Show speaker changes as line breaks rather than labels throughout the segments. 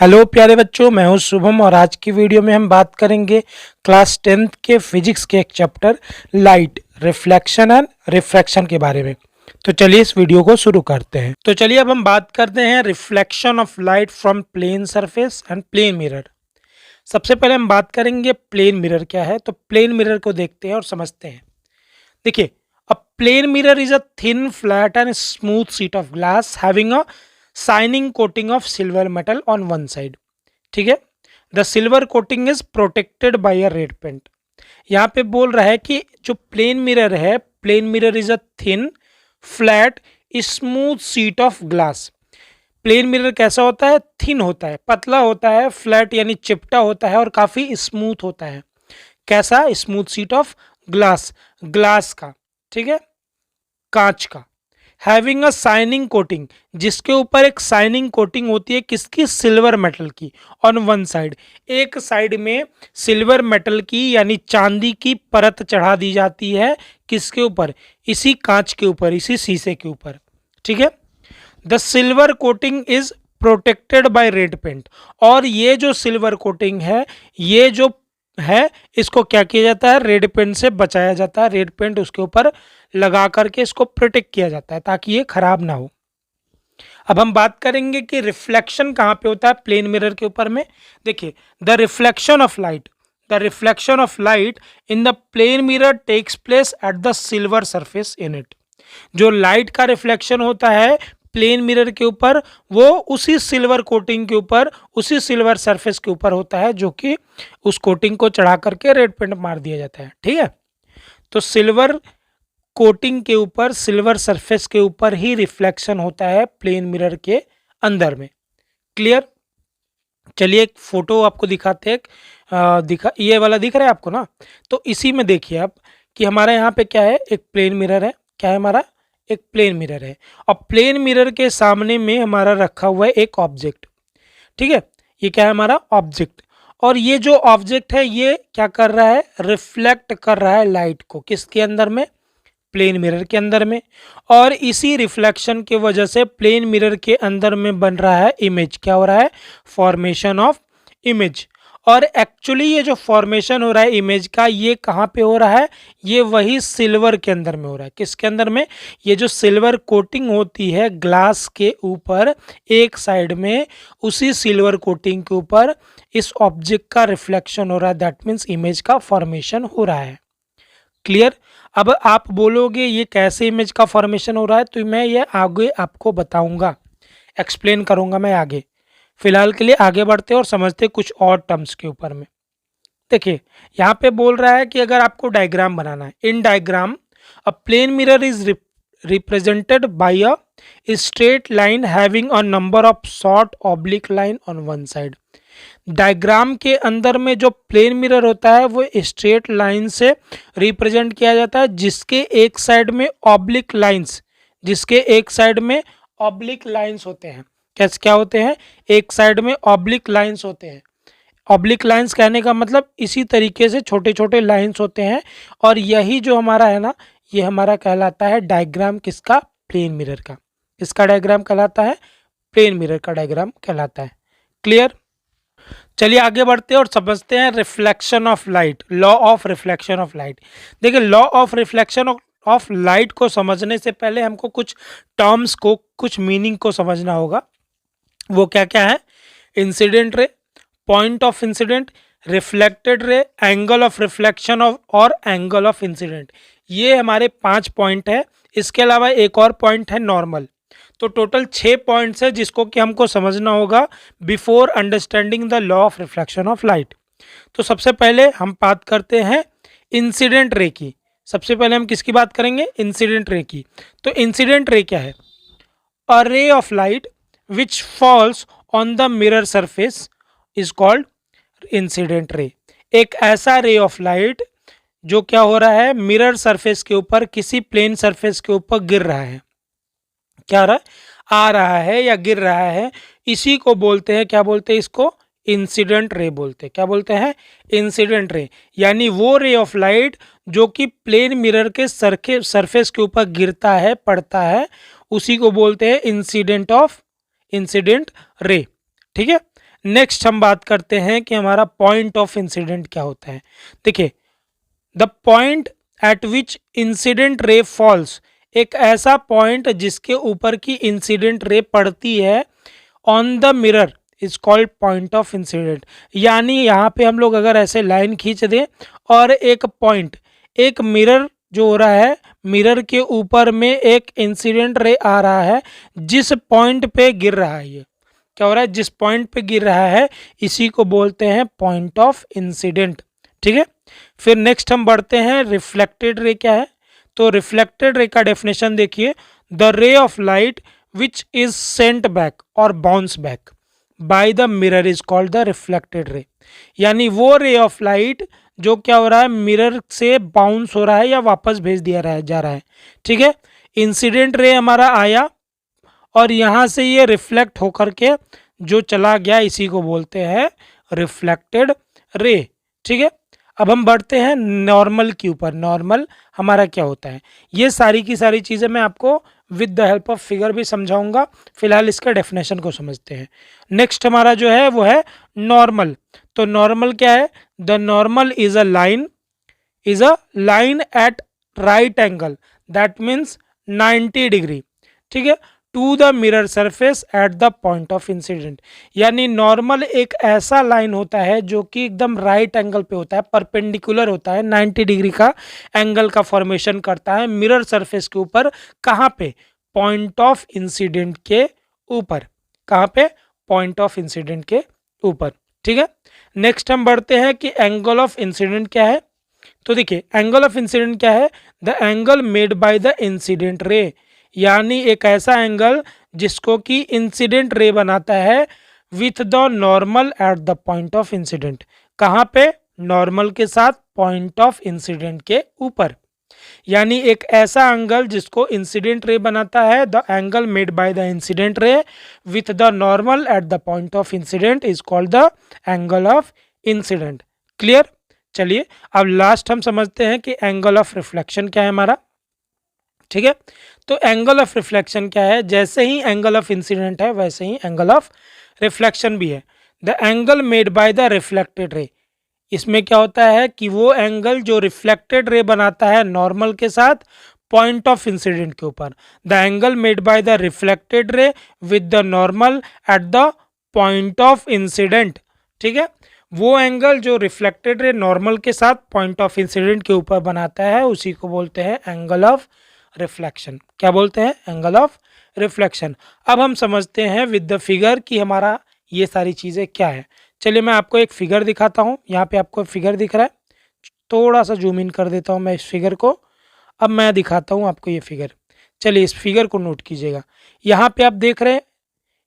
Hello प्यारे बच्चों, मैं हूं शुभम और आज की वीडियो में हम बात करेंगे क्लास 10th के फिजिक्स के एक chapter light, reflection and refraction के बारे में। तो चलिए इस वीडियो को शुरू करते हैं। तो चलिए अब हम बात करते हैं reflection of light from plane surface and plane mirror. सबसे पहले हम बात करेंगे प्लेन मिरर क्या है। तो प्लेन मिरर को देखते हैं और समझते हैं। देखिए, a plane mirror is a thin flat and smooth sheet of glass having a shining coating of silver metal on one side. ठीक है, the silver coating is protected by a red paint. यहाँ पे बोल रहा है कि जो plane mirror है, plane mirror is a thin flat smooth sheet of glass. Plane mirror कैसा होता है? थिन होता है, पतला होता है, फ्लैट यानी चिपटा होता है और काफी स्मूथ होता है। कैसा? Smooth sheet of glass, glass का, ठीक है, कांच का। हैविंग अ शाइनिंग कोटिंग, जिसके ऊपर एक शाइनिंग कोटिंग होती है, किसकी? सिल्वर मेटल की, ऑन वन साइड। एक साइड में सिल्वर मेटल की यानी चांदी की परत चढ़ा दी जाती है। किसके ऊपर? इसी कांच के ऊपर, इसी शीशे के ऊपर। ठीक है, the silver coating is protected by red paint. और ये जो सिल्वर कोटिंग है, ये जो है, इसको क्या किया जाता है? रेड पेंट से बचाया जाता है। रेड पेंट उसके ऊपर लगा करके इसको प्रोटेक्ट किया जाता है ताकि ये खराब ना हो। अब हम बात करेंगे कि रिफ्लेक्शन कहाँ पे होता है प्लेन मिरर के ऊपर में। देखिए, the reflection of light, the reflection of light in the plane mirror takes place at the silver surface in it. जो लाइट का रिफ्लेक्शन होता है प्लेन मिरर के ऊपर, वो उसी सिल्वर कोटिंग के ऊपर, उसी सिल्वर सरफेस के ऊपर होता है, जो कि उस कोटिंग को चढ़ा करके रेड पेंट मार दिया जाता है। ठीक है, तो सिल्वर कोटिंग के ऊपर, सिल्वर सरफेस के ऊपर ही रिफ्लेक्शन होता है प्लेन मिरर के अंदर में। क्लियर? चलिए एक फोटो आपको दिखाते हैं। दिखा, ये वाला दिख रहा है आपको ना? तो इसी में देखिए आप कि हमारा यहाँ पे क्या है, एक प्लेन मिरर है। क्या है हमारा? एक प्लेन मिरर है और प्लेन मिरर के सामने में हमारा रखा हुआ है एक ऑब्जेक्ट। ठीक है, ये क्या है? हमारा ऑब्जेक्ट। और ये जो ऑब्जेक्ट है, ये क्या कर रहा है? रिफ्लेक्ट कर रहा है लाइट को। किसके अंदर में? प्लेन मिरर के अंदर में। और इसी रिफ्लेक्शन के वजह से प्लेन मिरर के अंदर में बन रहा है इमेज। क्या हो रहा है? Formation of image. और एक्चुअली ये जो फॉर्मेशन हो रहा है इमेज का, ये कहाँ पे हो रहा है? ये वही सिल्वर के अंदर में हो रहा है। किसके अंदर में? ये जो सिल्वर कोटिंग होती है ग्लास के ऊपर, एक साइड में उसी सिल्वर कोटिंग के ऊपर इस ऑब्जेक्ट का रिफ्लेक्शन हो रहा है। दैट मीन्स इमेज का फॉर्मेशन हो रहा है। क्लियर? अब आप बोलोगे ये कैसे इमेज का फॉर्मेशन हो रहा है, तो मैं ये आगे आपको बताऊंगा, एक्सप्लेन करूंगा मैं आगे। फिलहाल के लिए आगे बढ़ते और समझते कुछ और टर्म्स के ऊपर में। देखिए, यहाँ पे बोल रहा है कि अगर आपको डायग्राम बनाना है, in diagram a plane mirror is represented by a straight line having a number of short oblique line on one side. Diagram के अंदर में जो प्लेन मिरर होता है वो स्ट्रेट लाइन से रिप्रेजेंट किया जाता है, जिसके एक साइड में ऑब्लिक लाइंस, जिसके एक साइड में ऑब्लिक लाइंस होते हैं। कैसे? क्या होते हैं? एक साइड में ऑब्लिक लाइंस होते हैं। ऑब्लिक लाइंस कहने का मतलब इसी तरीके से छोटे छोटे लाइंस होते हैं। और यही जो हमारा है ना, ये हमारा कहलाता है डायग्राम। किसका? प्लेन मिरर का। इसका डायग्राम कहलाता है प्लेन मिरर का डायग्राम कहलाता है। क्लियर? चलिए आगे बढ़ते हैं और समझते हैं reflection of light, law of reflection of light. देखिए, law of reflection of light को समझने से पहले हमको कुछ टर्म्स को, कुछ मीनिंग को समझना होगा। वो क्या क्या है? Incident ray, point of incident, reflected ray, angle of reflection of और एंगल ऑफ इंसिडेंट। ये हमारे 5 पॉइंट है। इसके अलावा एक और पॉइंट है नॉर्मल। तो टोटल 6 पॉइंट्स है जिसको कि हमको समझना होगा before understanding the law of reflection of light. तो सबसे पहले हम बात करते हैं इंसिडेंट रे की। सबसे पहले हम किसकी बात करेंगे? इंसिडेंट रे की। तो इंसिडेंट रे क्या है? A ray of light which falls on the mirror surface is called incident ray. एक ऐसा रे ऑफ लाइट जो क्या हो रहा है, मिरर सरफेस के ऊपर, किसी प्लेन सरफेस के ऊपर गिर रहा है। क्या रहा है? आ रहा है या गिर रहा है, इसी को बोलते हैं, क्या बोलते हैं इसको? इंसिडेंट रे बोलते हैं। क्या बोलते हैं? Incident ray. यानी वो रे ऑफ लाइट जो कि प्लेन मिरर के सरफेस के ऊपर गिरता है, पड़ता है, उसी को बोलते हैं इंसिडेंट रे। ठीक है, नेक्स्ट हम बात करते हैं कि हमारा पॉइंट ऑफ इंसिडेंट क्या होता है। देखिए, the point at which incident ray falls, एक ऐसा पॉइंट जिसके ऊपर की इंसिडेंट रे पड़ती है on the mirror is called point of incident. यानी यहाँ पे हम लोग अगर ऐसे लाइन खींच दें और एक पॉइंट, एक मिरर जो हो रहा है, मिरर के ऊपर में एक इंसिडेंट रे आ रहा है, जिस पॉइंट पे गिर रहा है, ये क्या हो रहा है, जिस पॉइंट पे गिर रहा है, इसी को बोलते हैं पॉइंट ऑफ इंसिडेंट। ठीक है, फिर नेक्स्ट हम बढ़ते हैं, रिफ्लेक्टेड रे क्या है। तो रिफ्लेक्टेड रे का डेफिनेशन देखिए, the ray of light which is sent back और bounce back by the mirror is called the reflected ray. यानी वो रे ऑफ लाइट जो क्या हो रहा है, मिरर से बाउंस हो रहा है या वापस भेज दिया रहा है, जा रहा है। ठीक है, इंसिडेंट रे हमारा आया और यहाँ से ये रिफ्लेक्ट होकर के जो चला गया, इसी को बोलते हैं रिफ्लेक्टेड रे। ठीक है, अब हम बढ़ते हैं नॉर्मल के ऊपर। नॉर्मल हमारा क्या होता है, ये सारी की सारी चीज़ें मैं आपको with the help of figure भी समझाऊंगा। फिलहाल इसका डेफिनेशन को समझते हैं। नेक्स्ट हमारा जो है वो है नॉर्मल। तो नॉर्मल क्या है, the normal is a line at right angle, that means 90 degree, ठीक है, to the mirror surface at the point of incident. यानी नॉर्मल एक ऐसा लाइन होता है जो कि एकदम राइट एंगल पे होता है, परपेंडिकुलर होता है, 90 डिग्री का एंगल का फॉर्मेशन करता है मिरर सरफेस के ऊपर। कहाँ पे, पॉइंट ऑफ इंसिडेंट के ऊपर। कहाँ पे, पॉइंट ऑफ इंसिडेंट के ऊपर। ठीक है, नेक्स्ट हम बढ़ते हैं कि एंगल ऑफ इंसिडेंट क्या है। तो देखिए, एंगल ऑफ इंसिडेंट क्या है, the angle made by the incident रे। यानी एक ऐसा एंगल जिसको कि इंसिडेंट रे बनाता है with the normal at the point of incident. कहाँ पे, नॉर्मल के साथ पॉइंट ऑफ इंसिडेंट के ऊपर। यानी एक ऐसा एंगल जिसको इंसिडेंट रे बनाता है, the angle made by the incident रे with the normal at the point of incident is called the angle of incident. Clear. चलिए अब लास्ट हम समझते हैं कि एंगल ऑफ रिफ्लेक्शन क्या है हमारा। ठीक है, तो एंगल ऑफ रिफ्लेक्शन क्या है, जैसे ही एंगल ऑफ इंसिडेंट है वैसे ही एंगल ऑफ रिफ्लेक्शन भी है। The angle made by the reflected रे, इसमें क्या होता है कि वो एंगल जो रिफ्लेक्टेड रे बनाता है नॉर्मल के साथ पॉइंट ऑफ इंसिडेंट के ऊपर। The angle made by the reflected रे with the normal at the point of incident. ठीक है, वो एंगल जो रिफ्लेक्टेड रे नॉर्मल के साथ पॉइंट ऑफ इंसिडेंट के ऊपर बनाता है, उसी को बोलते हैं एंगल ऑफ रिफ्लेक्शन। क्या बोलते हैं, एंगल ऑफ रिफ्लेक्शन। अब हम समझते हैं विद द फिगर कि हमारा ये सारी चीज़ें क्या है। चलिए मैं आपको एक फिगर दिखाता हूँ। यहाँ पे आपको फिगर दिख रहा है, थोड़ा सा जूम इन कर देता हूँ मैं इस फिगर को। अब मैं दिखाता हूँ आपको ये फिगर। चलिए इस फिगर को नोट कीजिएगा। यहाँ पे आप देख रहे हैं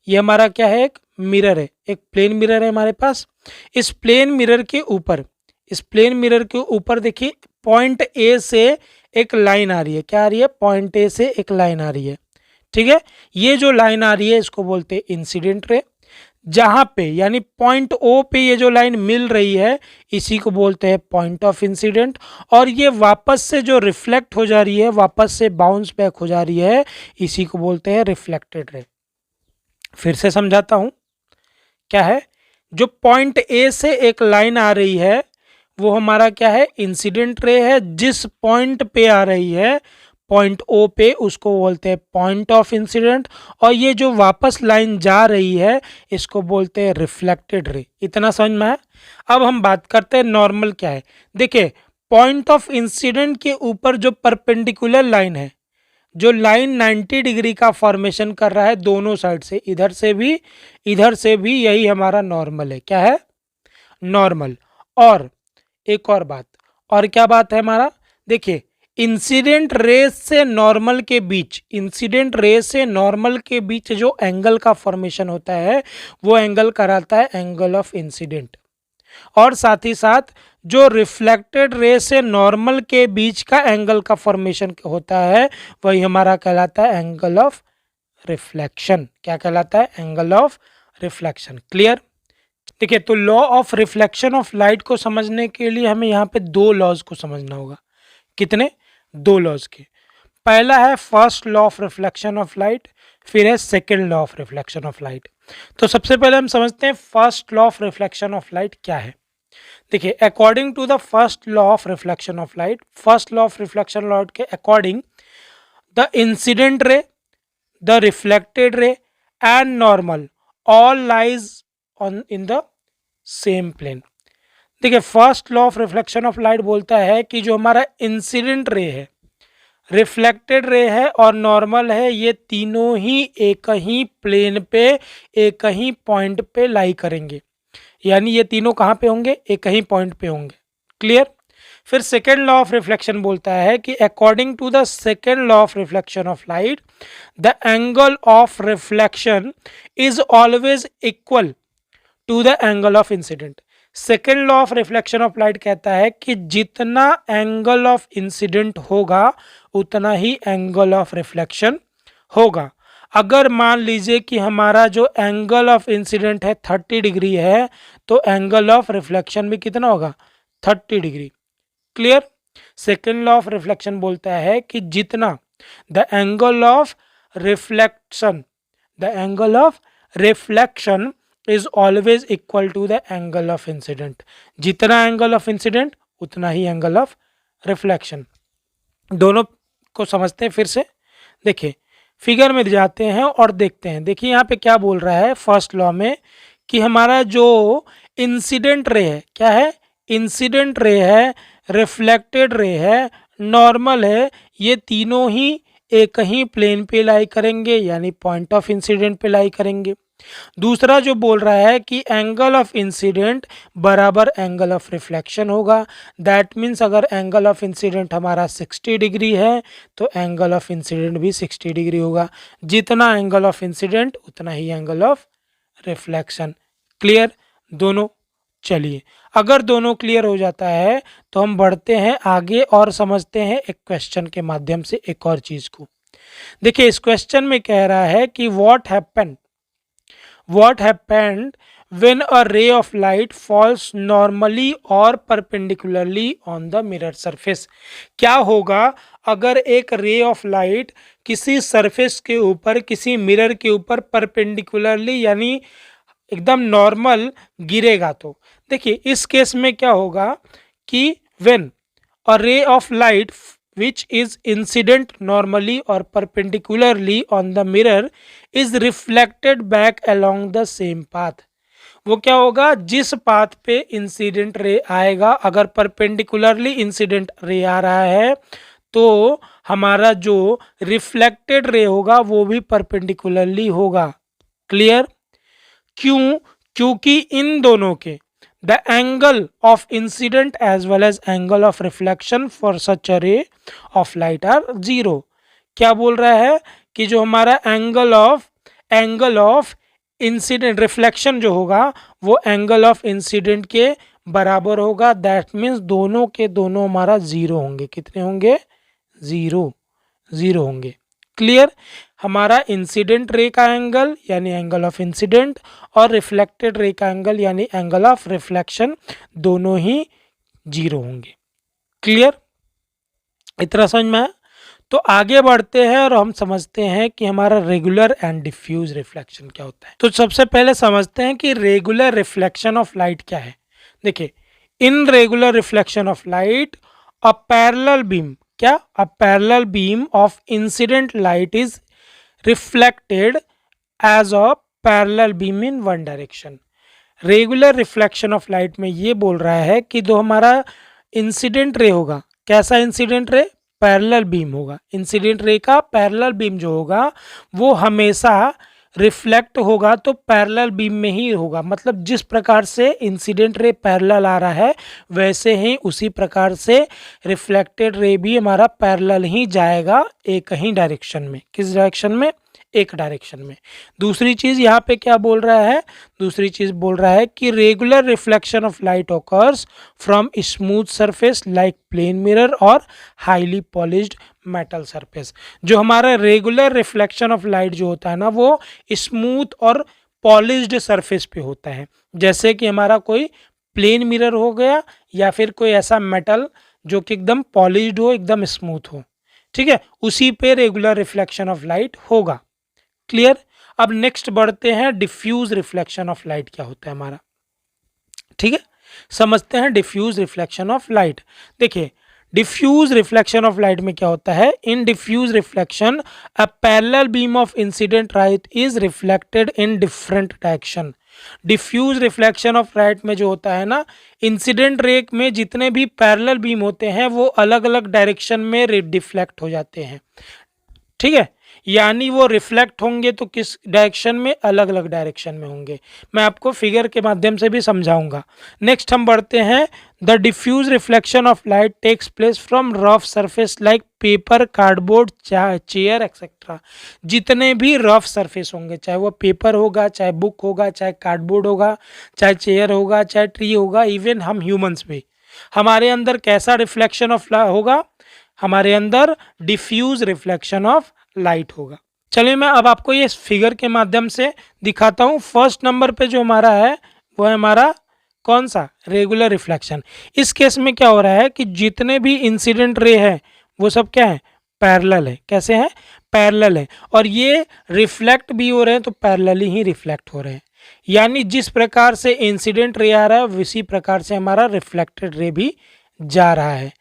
ये हमारा क्या है, एक मिरर है, एक प्लेन मिरर है हमारे पास। इस प्लेन मिरर के ऊपर, इस प्लेन मिरर के ऊपर देखिए पॉइंट ए से एक लाइन आ रही है। क्या आ रही है, पॉइंट ए से एक लाइन आ रही है। ठीक है, ये जो लाइन आ रही है इसको बोलते हैं इंसिडेंट रे। जहां पे यानी पॉइंट ओ पे ये जो लाइन मिल रही है इसी को बोलते हैं पॉइंट ऑफ इंसिडेंट। और ये वापस से जो रिफ्लेक्ट हो जा रही है, वापस से बाउंस बैक हो जा रही है, इसी को बोलते हैं रिफ्लेक्टेड रे। फिर से समझाता हूं क्या है, जो पॉइंट ए से एक लाइन आ रही है वो हमारा क्या है, इंसिडेंट रे है। जिस पॉइंट पे आ रही है, पॉइंट ओ पे, उसको बोलते हैं पॉइंट ऑफ इंसिडेंट। और ये जो वापस लाइन जा रही है इसको बोलते हैं रिफ्लेक्टेड रे। इतना समझ में है। अब हम बात करते हैं नॉर्मल क्या है। देखिए, पॉइंट ऑफ इंसिडेंट के ऊपर जो परपेंडिकुलर लाइन है, जो लाइन 90 डिग्री का फॉर्मेशन कर रहा है दोनों साइड से, इधर से भी इधर से भी, यही हमारा नॉर्मल है। क्या है, नॉर्मल। और एक और बात, और क्या बात है हमारा, देखिए इंसिडेंट रेस से नॉर्मल के बीच, इंसिडेंट रेस से नॉर्मल के बीच जो एंगल का फॉर्मेशन होता है वो एंगल कराता है एंगल ऑफ इंसिडेंट। और साथ ही साथ जो रिफ्लेक्टेड रे से नॉर्मल के बीच का एंगल का फॉर्मेशन होता है वही हमारा कहलाता है एंगल ऑफ रिफ्लेक्शन। क्या कहलाता है, एंगल ऑफ रिफ्लेक्शन। क्लियर। देखिए, तो law of reflection of light को समझने के लिए हमें यहाँ पे दो लॉज को समझना होगा। कितने, दो लॉज के। पहला है first law of reflection of light, फिर है second law of reflection of light. तो सबसे पहले हम समझते हैं first law of reflection of light क्या है। देखिए, according to the first law of reflection of light, first law of reflection light के according the incident ray, the reflected ray and normal all lies on in the same plane. देखिए, first law of reflection of light बोलता है कि जो हमारा incident ray है, reflected ray है और नॉर्मल है, ये तीनों ही एक ही प्लेन पे, एक ही पॉइंट पे लाई करेंगे। यानी ये तीनों कहाँ पे होंगे? एक ही पॉइंट पे होंगे। क्लियर? फिर सेकेंड लॉ ऑफ रिफ्लेक्शन बोलता है कि according to the second law of reflection of light, the angle of reflection is always equal to the angle of incident. Second law of reflection of light कहता है कि जितना angle of incident होगा उतना ही एंगल ऑफ रिफ्लेक्शन होगा। अगर मान लीजिए कि हमारा जो एंगल ऑफ इंसिडेंट है 30 डिग्री है, तो एंगल ऑफ रिफ्लेक्शन भी कितना होगा? 30 degree. Clear? Second law of reflection बोलता है कि जितना the angle of reflection, the angle of reflection is always equal to the angle of incident. जितना एंगल ऑफ इंसिडेंट उतना ही एंगल ऑफ रिफ्लेक्शन। दोनों को समझते हैं फिर से। देखिए, फिगर में जाते हैं और देखते हैं। देखिए यहाँ पे क्या बोल रहा है फर्स्ट लॉ में कि हमारा जो इंसिडेंट रे है, क्या है? इंसिडेंट रे है, रिफ्लेक्टेड रे है, नॉर्मल है, ये तीनों ही एक ही प्लेन पे लाई करेंगे, यानी पॉइंट ऑफ इंसिडेंट पे लाई करेंगे। दूसरा जो बोल रहा है कि एंगल ऑफ इंसिडेंट बराबर एंगल ऑफ रिफ्लेक्शन होगा। दैट मीन्स अगर एंगल ऑफ इंसिडेंट हमारा 60 डिग्री है तो एंगल ऑफ इंसिडेंट भी 60 डिग्री होगा। जितना एंगल ऑफ इंसिडेंट उतना ही एंगल ऑफ रिफ्लेक्शन। क्लियर दोनों? चलिए, अगर दोनों क्लियर हो जाता है तो हम बढ़ते हैं आगे और समझते हैं एक क्वेश्चन के माध्यम से एक और चीज को। देखिए, इस क्वेश्चन में कह रहा है कि what happened when a ray of light falls normally or perpendicularly on the mirror surface। क्या होगा अगर एक रे ऑफ लाइट किसी सरफेस के ऊपर, किसी मिरर के ऊपर परपेंडिकुलरली यानी एकदम नॉर्मल गिरेगा? तो देखिए, इस केस में क्या होगा कि when a ray of light which is incident normally or perpendicularly on the mirror is reflected back along the same path। वो क्या होगा? जिस पाथ पे इंसिडेंट रे आएगा, अगर परपेंडिकुलरली इंसिडेंट रे आ रहा है तो हमारा जो रिफ्लेक्टेड रे होगा वो भी परपेंडिकुलरली होगा। क्लियर? क्यों? क्योंकि इन दोनों के the angle of incident as well as angle of reflection for such a ray of light are zero। क्या बोल रहा है कि जो हमारा एंगल ऑफ इंसिडेंट रिफ्लेक्शन जो होगा वो एंगल ऑफ इंसिडेंट के बराबर होगा। दैट मीन्स दोनों के दोनों हमारा जीरो होंगे। कितने होंगे? जीरो होंगे। क्लियर? हमारा इंसिडेंट रे का एंगल यानी एंगल ऑफ इंसिडेंट और रिफ्लेक्टेड रे का एंगल यानी एंगल ऑफ रिफ्लेक्शन दोनों ही जीरो होंगे। क्लियर? इतना समझ में आया? तो आगे बढ़ते हैं और हम समझते हैं कि हमारा रेगुलर एंड डिफ्यूज रिफ्लेक्शन क्या होता है। तो सबसे पहले समझते हैं कि रेगुलर रिफ्लेक्शन ऑफ लाइट क्या है। देखिए, in regular reflection of light a parallel beam, क्या? A parallel beam of incident light is reflected as a parallel beam in one direction. Regular reflection of light में ये बोल रहा है कि जो हमारा इंसिडेंट रे होगा, कैसा इंसिडेंट रे? पैरेलल बीम होगा। इंसिडेंट रे का पैरेलल बीम जो होगा वो हमेशा रिफ्लेक्ट होगा तो पैरेलल बीम में ही होगा। मतलब जिस प्रकार से इंसिडेंट रे पैरेलल आ रहा है वैसे ही उसी प्रकार से रिफ्लेक्टेड रे भी हमारा पैरेलल ही जाएगा एक ही डायरेक्शन में। किस डायरेक्शन में? एक डायरेक्शन में। दूसरी चीज यहाँ पे क्या बोल रहा है? दूसरी चीज बोल रहा है कि regular reflection of light occurs from smooth surface like plane mirror और हाईली पॉलिश्ड मेटल सरफेस। जो हमारा रेगुलर रिफ्लेक्शन ऑफ लाइट जो होता है ना वो स्मूथ और पॉलिश्ड सरफेस पे होता है। जैसे कि हमारा कोई प्लेन मिरर हो गया या फिर कोई ऐसा मेटल जो कि एकदम पॉलिश्ड हो, एकदम स्मूथ हो। ठीक है, उसी पे रेगुलर रिफ्लेक्शन ऑफ लाइट होगा। क्लियर। अब नेक्स्ट बढ़ते हैं, डिफ्यूज रिफ्लेक्शन ऑफ लाइट क्या होता है हमारा। ठीक है, समझते हैं डिफ्यूज रिफ्लेक्शन ऑफ लाइट। देखिए, डिफ्यूज रिफ्लेक्शन ऑफ लाइट में क्या होता है, in diffuse reflection a parallel beam of incident light is reflected in different direction. Diffuse reflection of light में जो होता है ना, इंसिडेंट रे में जितने भी पैरेलल बीम होते हैं वो अलग अलग डायरेक्शन में डिफ्लेक्ट हो जाते हैं। ठीक है, यानी वो रिफ्लेक्ट होंगे तो किस डायरेक्शन में, अलग अलग डायरेक्शन में होंगे। मैं आपको फिगर के माध्यम से भी समझाऊंगा। नेक्स्ट हम बढ़ते हैं, the diffuse reflection of light takes place from rough surface like paper, cardboard, chair etcetera. जितने भी रफ सरफेस होंगे, चाहे वो पेपर होगा, चाहे बुक होगा, चाहे कार्डबोर्ड होगा, चाहे चेयर होगा, चाहे ट्री होगा, इवन हम ह्यूमंस भी, हमारे अंदर कैसा रिफ्लेक्शन ऑफ होगा, हमारे अंदर डिफ्यूज रिफ्लेक्शन ऑफ लाइट होगा। चलिए मैं अब आपको ये फिगर के माध्यम से दिखाता हूँ। फर्स्ट नंबर पे जो हमारा है वो है हमारा कौन सा, रेगुलर रिफ्लेक्शन। इस केस में क्या हो रहा है कि जितने भी इंसिडेंट रे है वो सब क्या है, पैरेलल है। कैसे हैं, पैरेलल है, और ये रिफ्लेक्ट भी हो रहे हैं तो पैरेलली ही रिफ्लेक्ट हो रहे हैं। यानी जिस प्रकार से इंसिडेंट रे आ रहा है उसी प्रकार से हमारा रिफ्लेक्टेड रे भी जा रहा है।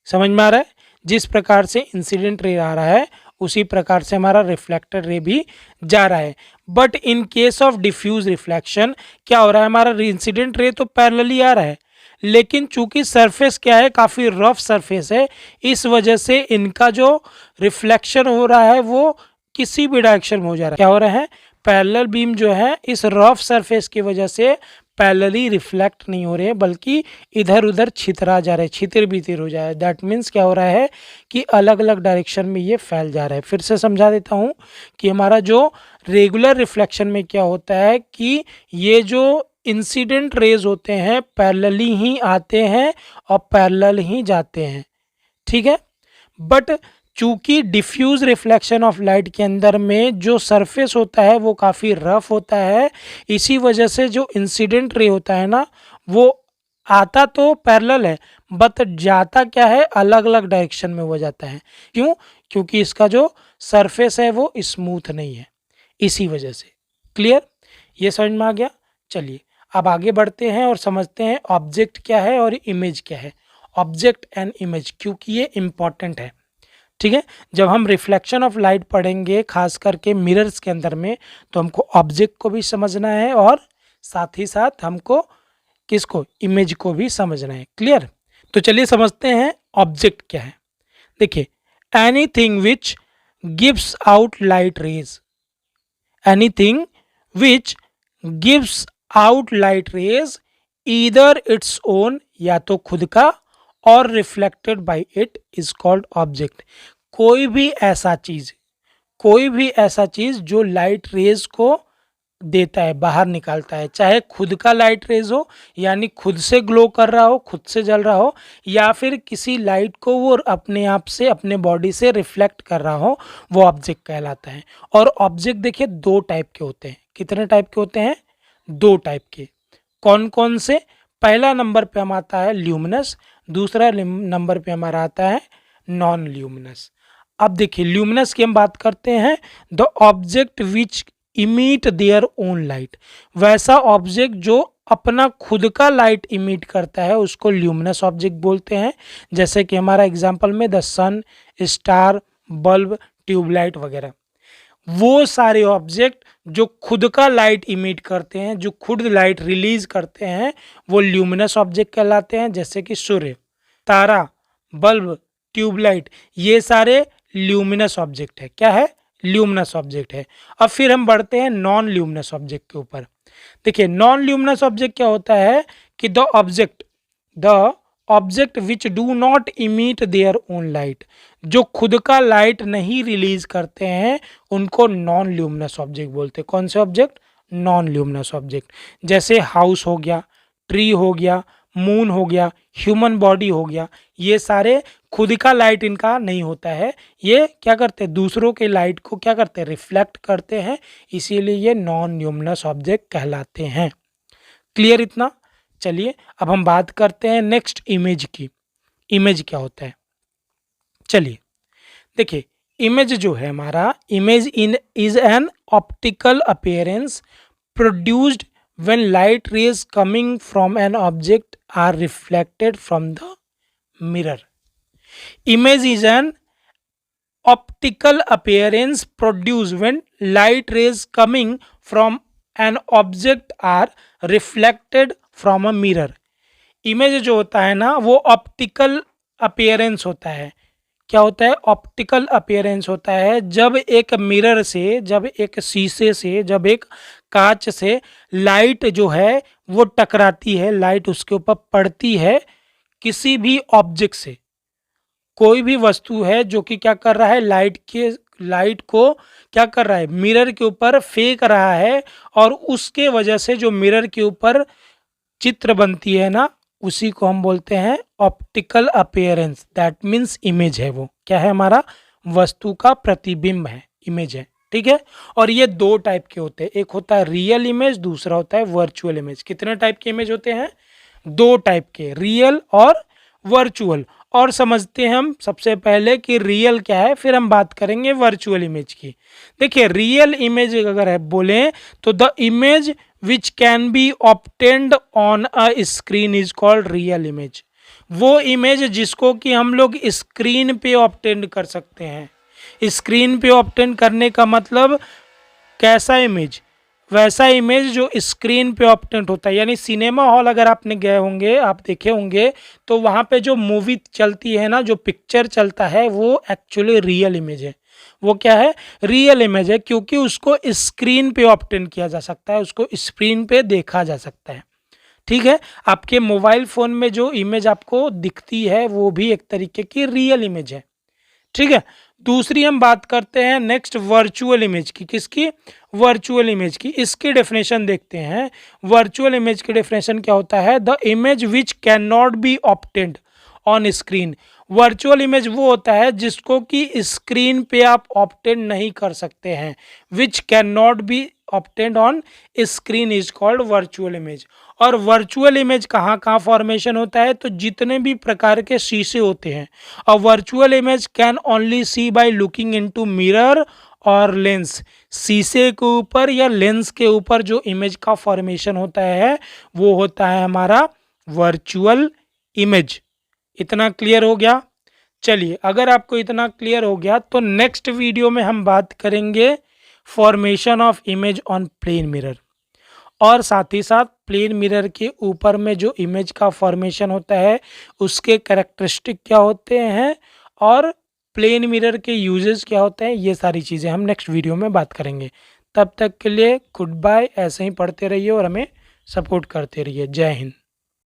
समझ में आ रहा है, जिस प्रकार से इंसिडेंट रे आ रहा है उसी प्रकार से हमारा रिफ्लेक्टेड रे भी जा रहा है। But in case of diffuse reflection क्या हो रहा है, हमारा इंसिडेंट रे तो पैरेलली आ रहा है, लेकिन चूंकि सरफेस क्या है, काफ़ी रफ सरफेस है, इस वजह से इनका जो रिफ्लेक्शन हो रहा है वो किसी भी डायरेक्शन में हो जा रहा है। क्या हो रहा है, पैरेलल बीम जो है इस रफ सरफेस की वजह से पैरेलली रिफ्लेक्ट नहीं हो रहे हैं, बल्कि इधर उधर छितरा जा रहे हैं, छितिर बितिर हो जाए। दैट मीन्स क्या हो रहा है कि अलग अलग डायरेक्शन में ये फैल जा रहा है। फिर से समझा देता हूँ कि हमारा जो रेगुलर रिफ्लेक्शन में क्या होता है कि ये जो इंसिडेंट रेज होते हैं पैरेलली ही आते हैं और पैरेलल ही जाते हैं। ठीक है, बट चूंकि डिफ्यूज रिफ्लेक्शन ऑफ लाइट के अंदर में जो सरफेस होता है वो काफ़ी रफ होता है, इसी वजह से जो इंसिडेंट रे होता है ना वो आता तो पैरेलल है बट जाता क्या है, अलग अलग डायरेक्शन में हो जाता है। क्यों, क्योंकि इसका जो सरफेस है वो स्मूथ नहीं है, इसी वजह से। क्लियर, ये समझ में आ गया। चलिए अब आगे बढ़ते हैं और समझते हैं ऑब्जेक्ट क्या है और इमेज क्या है। ऑब्जेक्ट एंड इमेज, क्योंकि ये इम्पॉर्टेंट है। ठीक है, जब हम रिफ्लेक्शन ऑफ लाइट पढ़ेंगे खास करके मिरर्स के अंदर में, तो हमको ऑब्जेक्ट को भी समझना है और साथ ही साथ हमको किसको, इमेज को भी समझना है। क्लियर, तो चलिए समझते हैं ऑब्जेक्ट क्या है। देखिए, anything which gives out light rays, anything which gives out light rays either its own, या तो खुद का, और reflected by it is called object. कोई भी ऐसा चीज, कोई भी ऐसा चीज जो लाइट रेज को देता है, बाहर निकालता है, चाहे खुद का लाइट रेज हो यानी खुद से ग्लो कर रहा हो, खुद से जल रहा हो, या फिर किसी लाइट को वो अपने आप से, अपने बॉडी से रिफ्लेक्ट कर रहा हो, वो ऑब्जेक्ट कहलाता है। और ऑब्जेक्ट देखिए दो टाइप के होते हैं। कितने टाइप के होते हैं, दो टाइप के। कौन कौन से, पहला नंबर पे हम आता है ल्यूमिनस, दूसरा नंबर पे हमारा आता है नॉन ल्यूमिनस। अब देखिए ल्यूमिनस की हम बात करते हैं, the object which emit their own light. वैसा ऑब्जेक्ट जो अपना खुद का लाइट इमिट करता है उसको ल्यूमिनस ऑब्जेक्ट बोलते हैं। जैसे कि हमारा एग्जांपल में the sun, star, bulb, tubelight वगैरह। वो सारे ऑब्जेक्ट जो खुद का लाइट इमिट करते हैं, जो खुद लाइट रिलीज करते हैं, वो ल्यूमिनस ऑब्जेक्ट कहलाते हैं। जैसे कि सूर्य, तारा, बल्ब, ट्यूबलाइट, ये सारे ल्यूमिनस ऑब्जेक्ट है। क्या है, ल्यूमिनस ऑब्जेक्ट है। अब फिर हम बढ़ते हैं नॉन ल्यूमिनस ऑब्जेक्ट के ऊपर। देखिए नॉन ल्यूमिनस ऑब्जेक्ट क्या होता है कि the object which do not emit their own light, जो खुद का लाइट नहीं रिलीज करते हैं उनको नॉन ल्यूमिनस ऑब्जेक्ट बोलते हैं। कौन से ऑब्जेक्ट, नॉन ल्यूमिनस ऑब्जेक्ट। जैसे हाउस हो गया, ट्री हो गया, मून हो गया, ह्यूमन बॉडी हो गया, ये सारे खुद का लाइट इनका नहीं होता है, ये क्या करते हैं, दूसरों के लाइट को क्या करते हैं, रिफ्लेक्ट करते हैं, इसीलिए ये नॉन ल्यूमिनस ऑब्जेक्ट कहलाते हैं। क्लियर इतना। चलिए अब हम बात करते हैं नेक्स्ट इमेज की। इमेज क्या होता है, चलिए देखिए इमेज जो है हमारा, image in is an optical appearance produced when light rays coming from an object are reflected from the mirror. Image is an optical appearance produced when light rays coming from an object are reflected from a mirror. Image जो होता है ना वो optical appearance होता है। क्या होता है? ऑप्टिकल अपीयरेंस होता है जब एक मिरर से, जब एक शीशे से, जब एक कांच से लाइट जो है वो टकराती है, लाइट उसके ऊपर पड़ती है किसी भी ऑब्जेक्ट से। कोई भी वस्तु है जो कि क्या कर रहा है, लाइट को क्या कर रहा है, मिरर के ऊपर फेंक रहा है, और उसके वजह से जो मिरर के ऊपर चित्र बनती है ना, उसी को हम बोलते हैं optical appearance. That means image है। वो क्या है? हमारा वस्तु का प्रतिबिंब है, इमेज है। ठीक है। और ये दो टाइप के होते हैं, एक होता है रियल इमेज, दूसरा होता है वर्चुअल इमेज। कितने टाइप के इमेज होते हैं? दो टाइप के, रियल और वर्चुअल। और समझते हैं हम सबसे पहले कि रियल क्या है, फिर हम बात करेंगे वर्चुअल इमेज की। देखिए, रियल इमेज अगर है बोलें तो the image which can be obtained on a screen is called real image. वो इमेज जिसको कि हम लोग स्क्रीन पे ऑब्टेन्ड कर सकते हैं। स्क्रीन पे ऑब्टेन करने का मतलब कैसा इमेज? वैसा इमेज जो स्क्रीन पे ऑब्टेंट होता है। यानी सिनेमा हॉल अगर आपने गए होंगे, आप देखे होंगे, तो वहाँ पे जो मूवी चलती है ना, जो पिक्चर चलता है, वो एक्चुअली रियल इमेज है। वो क्या है? रियल इमेज है, क्योंकि उसको स्क्रीन पे ऑब्टेन किया जा सकता है, उसको स्क्रीन पे देखा जा सकता है। ठीक है। आपके मोबाइल फ़ोन में जो इमेज आपको दिखती है वो भी एक तरीके की रियल इमेज है। ठीक है। दूसरी हम बात करते हैं नेक्स्ट वर्चुअल इमेज की। किसकी? वर्चुअल इमेज की। इसकी डेफिनेशन देखते हैं। वर्चुअल इमेज की डेफिनेशन क्या होता है? The image which can not be obtained on screen. Virtual image वो होता है जिसको कि स्क्रीन पे आप ऑब्टेन नहीं कर सकते हैं। Which can not be obtained on screen is called virtual image. और वर्चुअल इमेज कहाँ कहाँ फॉर्मेशन होता है? तो जितने भी प्रकार के शीशे होते हैं। और virtual image can only see by looking into mirror और लेंस। शीशे के ऊपर या लेंस के ऊपर जो इमेज का फॉर्मेशन होता है वो होता है हमारा वर्चुअल इमेज। इतना क्लियर हो गया? चलिए, अगर आपको इतना क्लियर हो गया तो नेक्स्ट वीडियो में हम बात करेंगे formation of image on plane mirror, और साथ ही साथ प्लेन मिरर के ऊपर में जो इमेज का फॉर्मेशन होता है उसके कैरेक्टरिस्टिक क्या होते हैं, और प्लेन मिरर के यूजेस क्या होते हैं। ये सारी चीज़ें हम नेक्स्ट वीडियो में बात करेंगे। तब तक के लिए गुड बाय। ऐसे ही पढ़ते रहिए और हमें सपोर्ट करते रहिए। जय हिंद।